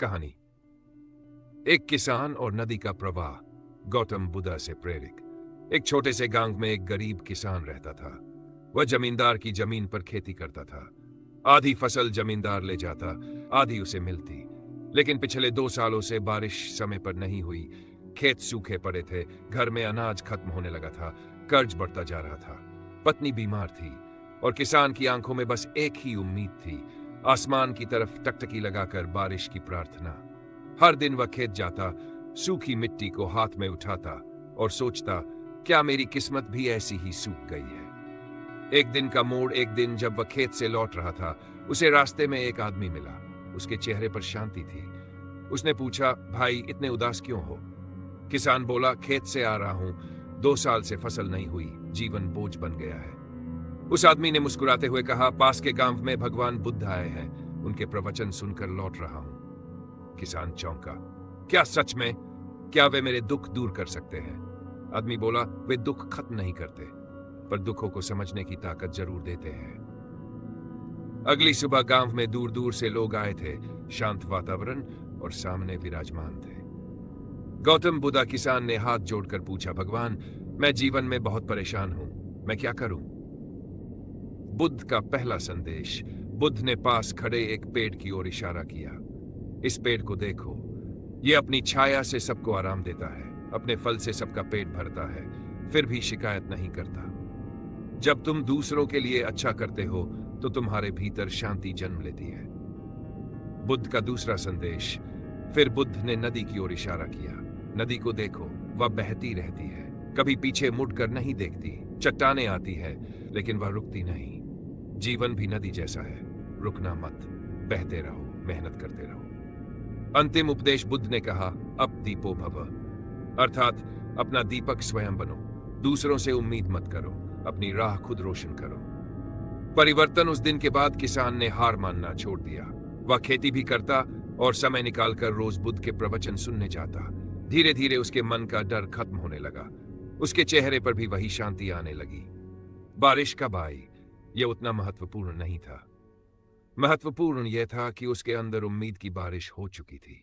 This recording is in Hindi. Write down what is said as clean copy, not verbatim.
कहानी। एक किसान और नदी का प्रवाह। गौतम बुद्ध से प्रेरित। एक छोटे से गांव में एक गरीब किसान रहता था। वह जमींदार की जमीन पर खेती करता था। आधी फसल जमींदार ले जाता, आधी उसे मिलती। लेकिन पिछले 2 सालों से बारिश समय पर नहीं हुई। खेत सूखे पड़े थे, घर में अनाज खत्म होने लगा था, कर्ज बढ़ता जा रहा था। पत्नी बीमार थी और किसान की आंखों में बस एक ही उम्मीद थी, आसमान की तरफ टकटकी लगाकर बारिश की प्रार्थना। हर दिन वह खेत जाता, सूखी मिट्टी को हाथ में उठाता और सोचता, क्या मेरी किस्मत भी ऐसी ही सूख गई है। एक दिन का मोड़, एक दिन जब वह खेत से लौट रहा था, उसे रास्ते में एक आदमी मिला। उसके चेहरे पर शांति थी। उसने पूछा, भाई इतने उदास क्यों हो? किसान बोला, खेत से आ रहा हूं, 2 साल से फसल नहीं हुई, जीवन बोझ बन गया है। उस आदमी ने मुस्कुराते हुए कहा, पास के गांव में भगवान बुद्ध आए हैं, उनके प्रवचन सुनकर लौट रहा हूं। किसान चौंका, क्या सच में? क्या वे मेरे दुख दूर कर सकते हैं? आदमी बोला, वे दुख खत्म नहीं करते, पर दुखों को समझने की ताकत जरूर देते हैं। अगली सुबह गांव में दूर दूर से लोग आए थे। शांत वातावरण और सामने विराजमान थे गौतम बुद्ध। किसान ने हाथ जोड़कर पूछा, भगवान, मैं जीवन में बहुत परेशान हूं, मैं क्या करूं? बुद्ध का पहला संदेश। बुद्ध ने पास खड़े एक पेड़ की ओर इशारा किया। इस पेड़ को देखो, यह अपनी छाया से सबको आराम देता है, अपने फल से सबका पेट भरता है, फिर भी शिकायत नहीं करता। जब तुम दूसरों के लिए अच्छा करते हो तो तुम्हारे भीतर शांति जन्म लेती है। बुद्ध का दूसरा संदेश। फिर बुद्ध ने नदी की ओर इशारा किया। नदी को देखो, वह बहती रहती है, कभी पीछे मुड़कर नहीं देखती। चट्टानें आती है लेकिन वह रुकती नहीं। जीवन भी नदी जैसा है, रुकना मत, बहते रहो, मेहनत करते रहो। अंतिम उपदेश बुद्ध ने कहा, अब दीपो भव, अर्थात अपना दीपक स्वयं बनो, दूसरों से उम्मीद मत करो, अपनी राह खुद रोशन करो। परिवर्तन। उस दिन के बाद किसान ने हार मानना छोड़ दिया। वह खेती भी करता और समय निकालकर रोज बुद्ध के प्रवचन सुनने जाता। धीरे धीरे उसके मन का डर खत्म होने लगा। उसके चेहरे पर भी वही शांति आने लगी। बारिश कब आई, यह उतना महत्वपूर्ण नहीं था। महत्वपूर्ण यह था कि उसके अंदर उम्मीद की बारिश हो चुकी थी।